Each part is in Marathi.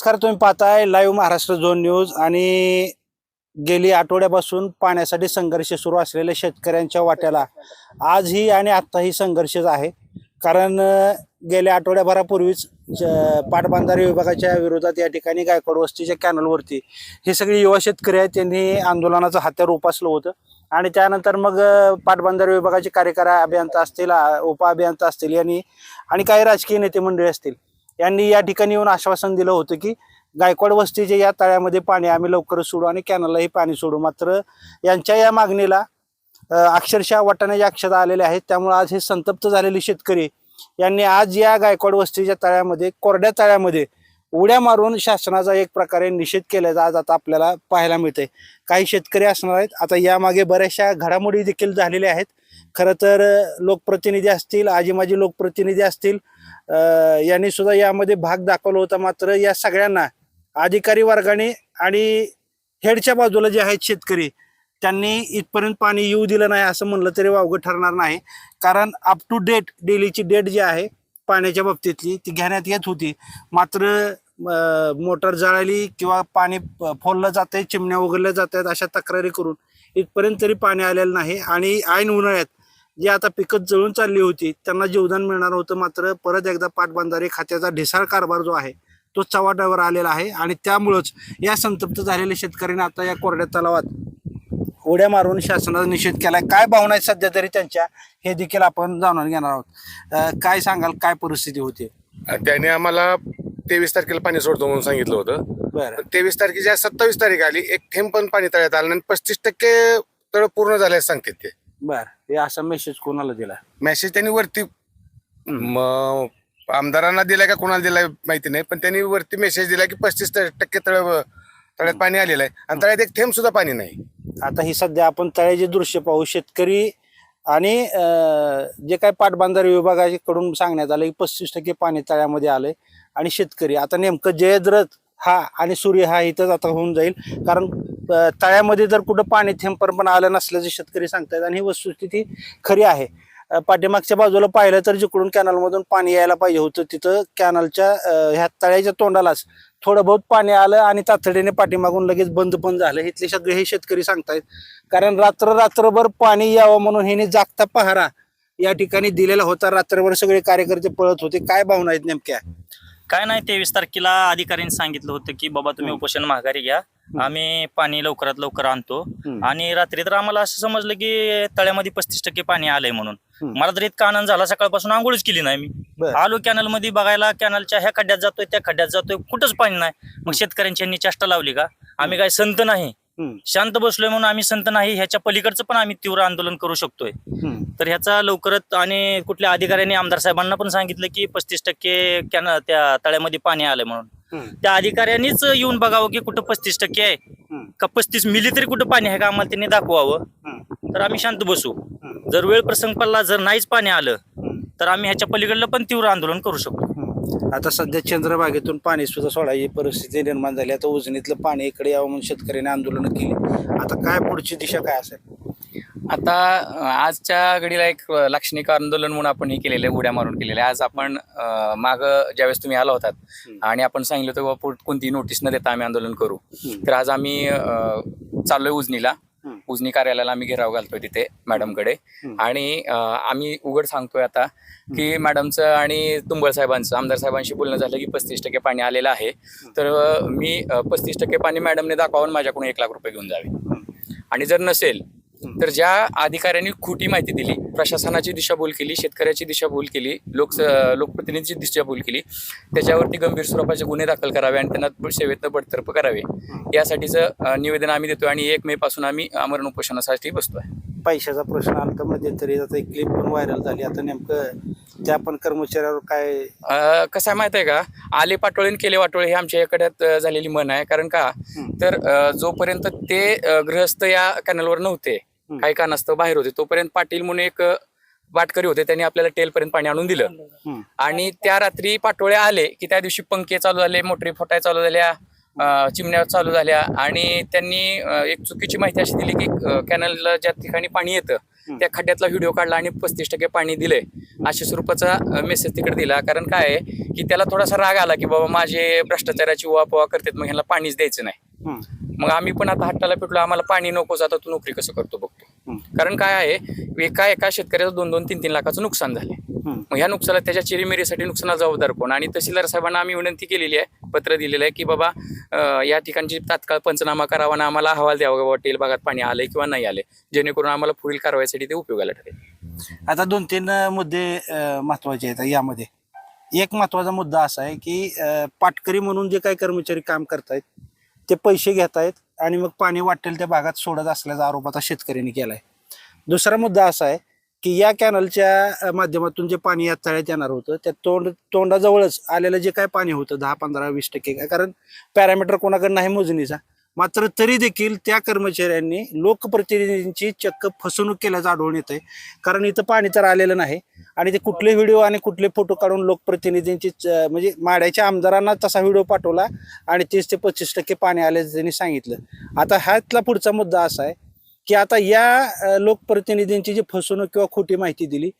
नमस्कार, तुम्ही पाहताय लाईव्ह महाराष्ट्र झोन न्यूज. आणि गेली आठवड्यापासून पाण्यासाठी संघर्ष सुरू असलेल्या शेतकऱ्यांच्या वाट्याला आजही आणि आत्ताही संघर्षच आहे. कारण गेल्या आठवड्याभरापूर्वीच पाटबंधारे विभागाच्या विरोधात या ठिकाणी गायकवाड वस्तीच्या कॅनलवरती हे सगळे युवा शेतकरी आहेत, त्यांनी आंदोलनाचं हत्यार उपासलं होतं. आणि त्यानंतर मग पाटबंधारे विभागाचे कार्यकारी अभियंता असतील, उपअभियंता असतील यांनी आणि काही राजकीय नेते मंडळी असतील यांनी या ठिकाणी येऊन आश्वासन दिलं होतं की गायकवाड वस्तीचे या तळ्यामध्ये पाणी आम्ही लवकरच सोडू आणि कॅनललाही पाणी सोडू. मात्र यांच्या या मागणीला अक्षरशः वाटाण्याच्या अक्षता आलेल्या आहेत. त्यामुळे आज हे संतप्त झालेले शेतकरी यांनी आज या गायकवाड वस्तीच्या तळ्यामध्ये, कोरड्या तळ्यामध्ये उड्या मारून शासनाचा एक प्रकारे निषेध केल्याचा आज आता आपल्याला पाहायला मिळतंय. काही शेतकरी असणार आहेत. आता यामागे बऱ्याचशा घडामोडी देखील झालेल्या आहेत. खरं तर लोकप्रतिनिधी असतील, आजीमाजी लोकप्रतिनिधी असतील, यांनी सुद्धा यामध्ये भाग दाखवला होता. मात्र या सगळ्यांना अधिकारी वर्गाने आणि हेडच्या बाजूला जे आहेत शेतकरी त्यांनी इथपर्यंत पाणी येऊ दिलं नाही असं म्हणलं तरी वावगं ठरणार नाही. कारण अप टू डेट डेलीची डेट जी आहे पाण्याच्या बाबतीतली ती घेण्यात येत होती. मात्र मोटर जळाली किंवा पाणी फोडलं जातंय, चिमण्या उघडल्या जात आहेत अशा तक्रारी करून इथपर्यंत तरी पाणी आलेलं नाही. आणि ऐन उन्हाळ्यात जी आता पिकत जळून चालली होती त्यांना जीवदान मिळणार होतं. मात्र परत एकदा पाटबंधारे खात्याचा ढिसाळ कारभार जो आहे तो चव्हाट्यावर आलेला आहे. आणि त्यामुळंच या संतप्त झालेल्या शेतकऱ्यांनी आता या कोरड्या तलावात उड्या मारून शासनाचा निषेध केलाय. काय भावना आहेत सध्या तरी त्यांच्या हे देखील आपण जाणून घेणार आहोत. काय सांगाल, काय परिस्थिती होती? त्याने आम्हाला 23 तारखेला पाणी सोडतो म्हणून सांगितलं होतं. बरं. 23 तारखेच्या 27 तारीख आली, एक थेंब पण पाणी तळ्यात आलं नाही. 35% तळ पूर्ण झाले सांगतात ते. बर, हे असा मेसेज कोणाला दिला? मेसेज त्यांनी वरती आमदारांना दिलाय का कोणाला दिलाय माहिती नाही, पण त्यांनी वरती मेसेज दिला की 35% तळ्यात पाणी आलेलं आहे आणि तळ्यात एक थेंब सुद्धा पाणी नाही. आता ही सध्या आपण तळ्याचे दृश्य पाहू. शेतकरी आणि जे काय पाटबंधारे विभागाकडून सांगण्यात आलं की 35% पाणी तळ्यामध्ये आलंय. आणि शेतकरी आता नेमकं जयद्रथ हा आणि सूर्य हा इथंच आता होऊन जाईल. कारण तळ्यामध्ये जर कुठं पाणी थेंब पण आलं नसल्याचे शेतकरी सांगतात आणि ही वस्तुस्थिती खरी आहे. पाठीमागच्या बाजूला पाहिलं तर जिकडून कॅनलमधून पाणी यायला पाहिजे होतं तिथं कॅनलच्या ह्या तळ्याच्या तोंडालाच थोडं बहुत पाणी आलं आणि तातडीने पाठीमागून लगेच बंद पण झालं. इथले सगळे हे शेतकरी सांगतायत. कारण रात्रभर पाणी यावं म्हणून हिने जागता पहारा या ठिकाणी दिलेला होता. रात्रभर सगळे कार्यकर्ते पळत होते. काय भावना आहेत नेमक्या? काय नाही, 23 तारखेला अधिकाऱ्यांनी सांगितलं होतं की बाबा तुम्ही उपोषण माघारी घ्या, आम्ही पाणी लवकरात लवकर आणतो. आणि रात्री तर आम्हाला असं समजलं की तळ्यामध्ये 35% पाणी आलंय म्हणून. मला तर इतका आनंद झाला, सकाळपासून आंघोळच केली नाही मी. आलो कॅनल मध्ये बघायला, कॅनलच्या ह्या खड्ड्यात जातोय त्या खड्ड्यात जातोय, कुठंच पाणी नाही. मग शेतकऱ्यांची चेष्टा लावली का आम्ही काय संत नाही, शांत बसलोय म्हणून आम्ही संत नाही, ह्याच्या पलीकडचं पण आम्ही तीव्र आंदोलन करू शकतोय. तर ह्याचा लवकरच आणि कुठल्या अधिकाऱ्यांनी आमदार साहेबांना पण सांगितलं की 35% त्या तळ्यामध्ये पाणी आलंय म्हणून. त्या अधिकाऱ्यांनीच येऊन बघावं की कुठं 35% आहे का 35 मिली तरी कुठं पाणी आहे का आम्हाला त्यांनी दाखवावं. तर आम्ही शांत बसू. जर वेळ प्रसंग पडला, जर नाहीच पाणी आलं तर आम्ही ह्याच्या पलीकडलं पण तीव्र आंदोलन करू शकतो. आता सध्या चंद्रभागेतून पाणी सुद्धा सोडायची परिस्थिती निर्माण झाली. आता उजनीतलं पाणी इकडे यावं म्हणून शेतकऱ्यांनी आंदोलन केली. आता काय पुढची दिशा काय असेल? आता आजच्या घडीला एक लाक्षणिक आंदोलन म्हणून आपण हे केलेलं आहे, उड्या मारून केलेलं आहे. आज आपण माग ज्यावेळेस तुम्ही आला होतात आणि आपण सांगितलं होतं बाबा कोणतीही नोटीस न देता आम्ही आंदोलन करू. तर आज आम्ही चाललोय उजनीला. उजनी कार्यालयाला आम्ही घेराव घालतोय तिथे मॅडमकडे. आणि आम्ही उघड सांगतोय आता की मॅडमचं आणि तुंबळ साहेबांचं, आमदार साहेबांशी बोलणं झालं की 35% पाणी आलेलं आहे. तर मी 35% पाणी मॅडमने दाखवावं, माझ्याकडून 1 लाख रुपये घेऊन जावे. आणि जर नसेल तर ज्या अधिकाऱ्यांनी खोटी माहिती दिली, प्रशासनाची दिशाभूल केली, शेतकऱ्याची दिशाभूल केली, लोकप्रतिनिधीची दिशाभूल केली, त्याच्यावरती गंभीर स्वरूपाचे गुन्हे दाखल करावे आणि त्यांना सेवेतनं बडतर्फ करावे, यासाठीचं निवेदन आम्ही देतोय. आणि 1 मे पासून आम्ही आमरण उपोषणासाठी बसतोय. पैशाचा प्रश्न आला तर मध्यंतरी आता एक क्लिप पण व्हायरल झाली. आता नेमकं त्या पण कर्मचाऱ्यावर काय कसं आहे माहित आहे का, आले पाटोळे केले वाटोळे हे आमच्या याकड्यात झालेली म्हण आहे. कारण का तर जोपर्यंत ते गृहस्थ या कॅनलवर नव्हते, काही कारणास्तव बाहेर होते, तोपर्यंत पाटील म्हणून एक वाटकरी होते, त्यांनी आपल्याला टेलपर्यंत पाणी आणून दिलं. आणि त्या रात्री पाटोळे आले की त्या दिवशी पंखे चालू झाले, मोटरी फोटाय चालू झाल्या, चिमण्या चालू झाल्या. आणि त्यांनी एक चुकीची माहिती अशी दिली की कॅनलला ज्या ठिकाणी पाणी येतं त्या खड्ड्यातला व्हिडिओ काढला आणि 35% पाणी दिलंय. अशा स्वरूपाचा मेसेज तिकडे दिला. कारण काय आहे की त्याला थोडासा राग आला की बाबा माझे भ्रष्टाचाराची उहापोहा करतात, मग ह्याला पाणीच द्यायचं नाही. हम्म. मग आम्ही पण आता हट्टाला पेटलो, आम्हाला पाणी नकोच, आता तू नोकरी कसं करतो बघतो. कारण काय आहे एका शेतकऱ्याचं 2-2-3-3 लाखाचं नुकसान झाले. मग ह्या नुकसानाला त्याच्या चिरीमिरीसाठी नुकसानाला जबाबदार कोण? आणि तहसीलदार साहेबांना आम्ही विनंती केलेली आहे, पत्र दिलेलं आहे की बाबा या ठिकाणची तात्काळ पंचनामा करावा आणि आम्हाला अहवाल द्यावा वाटेल भागात पाणी आलंय किंवा नाही आलंय, जेणेकरून आम्हाला पुढील कारवाईसाठी ते उपयोगाला ठरेल. आता 2-3 मुद्दे महत्वाचे आहेत यामध्ये. एक महत्वाचा मुद्दा असा आहे की पाटकरी म्हणून जे काही कर्मचारी काम करतायत ते पैसे घेत आहेत आणि मग पाणी वाटेल त्या भागात सोडत असल्याचा आरोप आता शेतकऱ्यांनी केलाय. दुसरा मुद्दा असा आहे की या कॅनलच्या माध्यमातून जे पाणी या तळ्यात येणार होतं त्या तोंडाजवळच आलेलं जे काय पाणी होतं 10-15-20%, कारण पॅरामीटर कोणाकडे नाही मोजणीचा, मात्र तरी देखील त्या कर्मचाऱ्यांनी लोकप्रतिनिधींची चक्क फसवणूक केल्याचं आढळून येतंय. कारण इथं पाणी तर आलेलं नाही आणि ते कुठले व्हिडिओ आणि कुठले फोटो काढून लोकप्रतिनिधींची म्हणजे माड्याच्या आमदारांना तसा व्हिडिओ पाठवला आणि 30 ते 25% पाणी आल्याचं त्यांनी सांगितलं. आता ह्यातला पुढचा मुद्दा असा आहे की आता या लोकप्रतिनिधींची जी फसवणूक किंवा खोटी माहिती दिली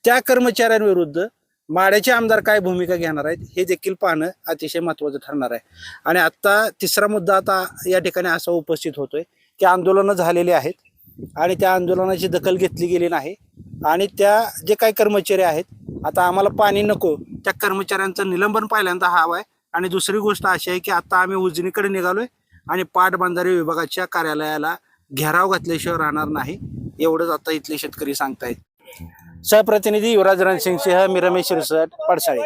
त्या कर्मचाऱ्यांविरुद्ध माड्याचे आमदार काय भूमिका घेणार आहेत हे देखील पाहणं अतिशय महत्त्वाचं ठरणार आहे. आणि आता तिसरा मुद्दा आता या ठिकाणी असा उपस्थित होतोय की आंदोलनं झालेली आहेत आणि त्या आंदोलनाची दखल घेतली गेली नाही आणि त्या जे काही कर्मचारी आहेत आता आम्हाला पाणी नको त्या कर्मचाऱ्यांचं निलंबन पहिल्यांदा हवं आहे. आणि दुसरी गोष्ट अशी आहे की आता आम्ही उजनीकडे निघालोय आणि पाटबंधारे विभागाच्या कार्यालयाला घेराव घातल्याशिवाय राहणार नाही, एवढंच आता इथले शेतकरी सांगतायत. सहप्रतिनिधी युवराज रणसिंग सिंह, मी रमेश शिरसाट, पडसाळे.